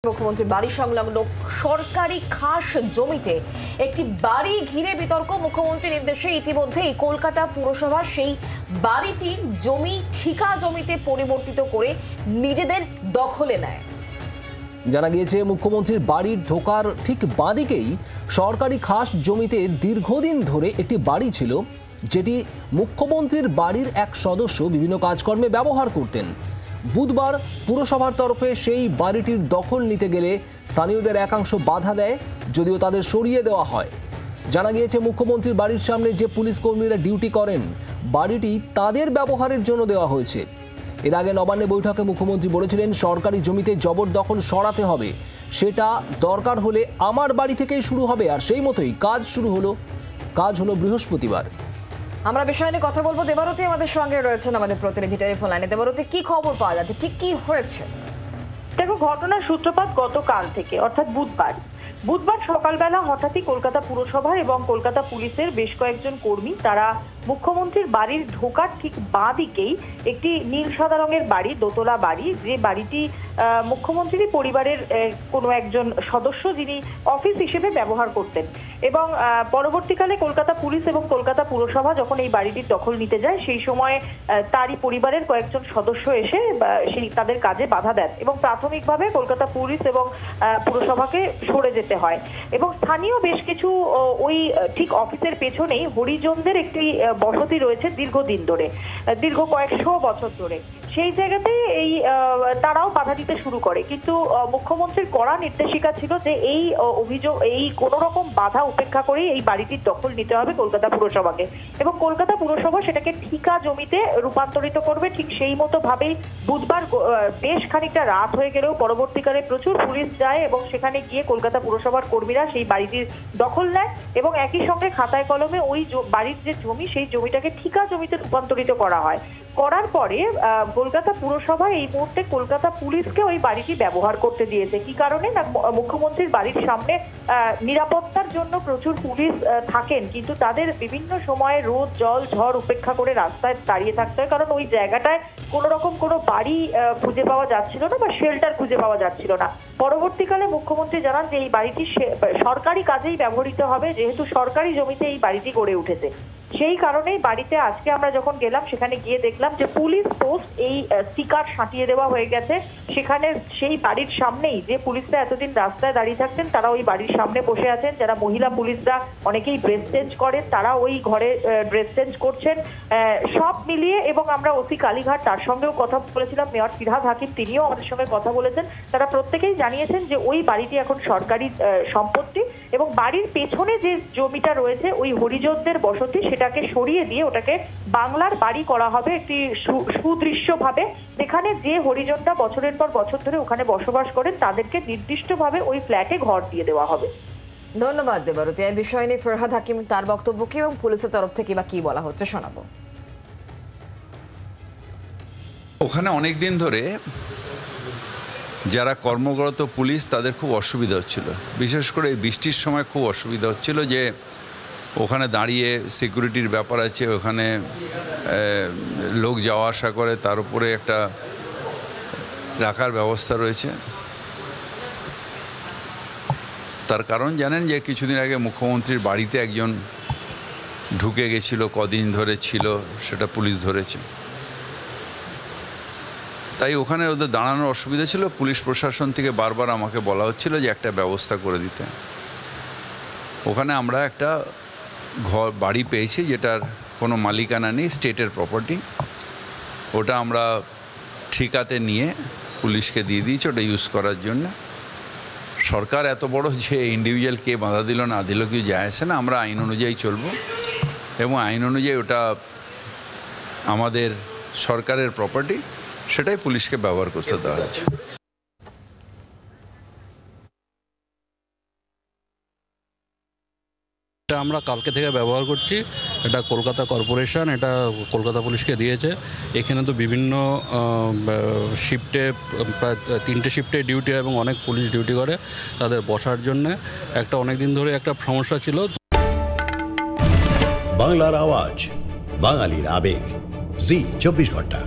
মুখ্যমন্ত্রী বাড়ি সংলগ্ন সরকারি খাস জমিতে একটি বাড়ি ঘিরে বিতর্ক। মুখ্যমন্ত্রীর নির্দেশে ইতিমধ্যেই কলকাতা পুরসভা সেই বাড়িটির জমি ঠিকা জমিতে পরিবর্তিত করে নিজেদের দখলে নেয়। জানা গিয়েছে মুখ্যমন্ত্রীর বাড়ির ঢোকার ঠিক বাঁদিকেই সরকারি খাস জমিতে দীর্ঘদিন ধরে একটি বাড়ি ছিল, যেটি মুখ্যমন্ত্রীর বাড়ির এক সদস্য বিভিন্ন কাজকর্মে ব্যবহার করতেন। বুধবার পুরসভার তরফে সেই বাড়িটির দখল নিতে গেলে স্থানীয়দের একাংশ বাধা দেয়, যদিও তাদের সরিয়ে দেওয়া হয়। জানা গিয়েছে মুখ্যমন্ত্রীর বাড়ির সামনে যে পুলিশ কর্মীরা ডিউটি করেন, বাড়িটি তাদের ব্যবহারের জন্য দেওয়া হয়েছে। এর আগে নবান্নে বৈঠকে মুখ্যমন্ত্রী বলেছিলেন, সরকারি জমিতে জবরদখল সরাতে হবে, সেটা দরকার হলে আমার বাড়ি থেকেই শুরু হবে। আর সেই মতোই কাজ হলো বৃহস্পতিবার। আমরা বিষয় নিয়ে কথা বলবো। দেবারতী আমাদের সঙ্গে রয়েছেন, আমাদের প্রতিনিধি টেলিফোন লাইনে। দেবারতী, কি খবর পাওয়া যাচ্ছে, ঠিক কি হয়েছে? দেখো, ঘটনার সূত্রপাত গতকাল থেকে, অর্থাৎ বুধবার সকালবেলা হঠাৎই কলকাতা পুরসভা এবং কলকাতা পুলিশের বেশ কয়েকজন কর্মী তারা মুখ্যমন্ত্রীর বাড়ির ঢোকার ঠিক বাঁ দিকেই একটি নীল সাদা রঙের বাড়ি, দোতলা বাড়ি, যে বাড়িটি মুখ্যমন্ত্রীর পরিবারের কোনো একজন সদস্য যিনি অফিস হিসেবে ব্যবহার করতেন, এবং পরবর্তীকালে কলকাতা পুলিশ এবং কলকাতা পুরসভা যখন এই বাড়িটির দখল নিতে যায়, সেই সময় তারই পরিবারের কয়েকজন সদস্য এসে তাদের কাজে বাধা দেন এবং প্রাথমিকভাবে কলকাতা পুলিশ এবং পুরসভাকে সরে যেতে হয়। এবং স্থানীয় বেশ কিছু ওই ঠিক অফিসের পেছনেই হরিজনদের একটি বসতি রয়েছে দীর্ঘদিন ধরে, দীর্ঘ কয়েকশো বছর ধরে। সেই জায়গাতে তারাও বাধা দিতে শুরু করে, কিন্তু মুখ্যমন্ত্রীর কড়া নির্দেশিকা ছিল যে এই কোন রকম বাধা উপেক্ষা করে এই বাড়িটির দখল নিতে হবে কলকাতা পুরসভাকে, এবং কলকাতা পুরসভা সেটাকে ঠিকা জমিতে রূপান্তরিত করবে। ঠিক সেই মতো ভাবেই বুধবার বেশ খানিকটা রাত হয়ে গেলেও পরবর্তীকালে প্রচুর পুলিশ যায় এবং সেখানে গিয়ে কলকাতা পুরসভার কর্মীরা সেই বাড়িটির দখল নেয় এবং একই সঙ্গে খাতায় কলমে ওই বাড়ির যে জমি, সেই জমিটাকে ঠিকা জমিতে রূপান্তরিত করার পরে কলকাতা পুরসভা এই মুহূর্তে কলকাতা পুলিশকে ওই বাড়িটি ব্যবহার করতে দিয়েছে। কি কারণে না, মুখ্যমন্ত্রীর বাড়ির সামনে নিরাপত্তার জন্য প্রচুর পুলিশ থাকেন, কিন্তু তাদের বিভিন্ন সময়ে রোদ জল ঝড় উপেক্ষা করে রাস্তায় দাঁড়িয়ে থাকতে হয়, কারণ ওই জায়গাটায় কোনো রকম কোনো বাড়ি খুঁজে পাওয়া যাচ্ছিল না বা শেল্টার খুঁজে পাওয়া যাচ্ছিল না। পরবর্তীকালে মুখ্যমন্ত্রী জানান যে এই বাড়িটি সরকারি কাজেই ব্যবহৃত হবে, যেহেতু সরকারি জমিতে এই বাড়িটি গড়ে উঠেছে। সেই কারণেই বাড়িতে আজকে আমরা যখন গেলাম, সেখানে গিয়ে দেখলাম যে পুলিশ পোস্ট এই স্টিকার সাঁটিয়ে দেওয়া হয়ে গেছে। সেখানে সেই বাড়ির সামনেই যে পুলিশরা এতদিন রাস্তায় দাঁড়িয়ে থাকতেন, তারা ওই বাড়ির সামনে বসে আছেন। যারা মহিলা পুলিশরা অনেকেই ড্রেস চেঞ্জ করেন, তারা ওই ঘরে ড্রেস চেঞ্জ করছেন, সব মিলিয়ে। এবং আমরা ওসি কালীঘাট, তার সঙ্গেও কথা বলেছিলাম, মেয়র ফিরহাদ হাকিম, তিনিও আমাদের সঙ্গে কথা বলেছেন। তারা প্রত্যেকেই জানিয়েছেন যে ওই বাড়িটি এখন সরকারি সম্পত্তি এবং বাড়ির পেছনে যে জমিটা রয়েছে ওই হরিজনদের বসতি, সেটাকে সরিয়ে দিয়ে ওটাকে বাংলার বাড়ি করা হবে একটি সুদৃশ্যভাবে, যেখানে যে হরিজনটা বছরের পর বছর ধরে ওখানে বসবাস করেন তাদেরকে নির্দিষ্টভাবে ওই ফ্ল্যাটে ঘর দিয়ে দেওয়া হবে। ধন্যবাদ দেবারতী। এই বিষয় নিয়ে ফিরহাদ হাকিম তার বক্তব্য কি এবং পুলিশের তরফ থেকে বা কি বলা হচ্ছে শোনাবো। ওখানে অনেকদিন ধরে যারা কর্মরত পুলিশ, তাদের খুব অসুবিধা হচ্ছিল, বিশেষ করে এই বৃষ্টির সময় খুব অসুবিধা হচ্ছিল যে ওখানে দাঁড়িয়ে সিকিউরিটির ব্যাপার আছে, ওখানে লোক যাওয়া আসা করে, তার উপরে একটা রাখার ব্যবস্থা রয়েছে। তার কারণ জানেন যে কিছুদিন আগে মুখ্যমন্ত্রীর বাড়িতে একজন ঢুকে গেছিল, কদিন ধরে ছিল, সেটা পুলিশ ধরেছে। তাই ওখানে ওদের দাঁড়ানোর অসুবিধা ছিল। পুলিশ প্রশাসন থেকে বারবার আমাকে বলা হচ্ছিল যে একটা ব্যবস্থা করে দিতে। ওখানে আমরা একটা বাড়ি পেয়েছি যেটার কোনো মালিকানা নেই, স্টেটের প্রপার্টি। ওটা আমরা ঠিকাতে নিয়ে পুলিশকে দিয়ে দিয়েছি ওটা ইউজ করার জন্য। সরকার এত বড় যে ইন্ডিভিজুয়াল কে বাধা দিল না দিল কি যায় আসে না, আমরা আইন অনুযায়ী চলব এবং আইন অনুযায়ী ওটা আমাদের সরকারের প্রপার্টি, সেটাই পুলিশকে ব্যবহার করতে দেওয়া হয়েছে। এটা আমরা কালকে থেকে ব্যবহার করছি। এটা কলকাতা কর্পোরেশন এটা কলকাতা পুলিশকে দিয়েছে। এখানে তো বিভিন্ন শিফটে, প্রায় 3টে শিফটে ডিউটি হয় এবং অনেক পুলিশ ডিউটি করে, তাদের বসার জন্য একটা অনেক দিন ধরে একটা সমস্যা ছিল। বাংলার আওয়াজ, বাঙালির আবেগ, জি 24 ঘন্টা।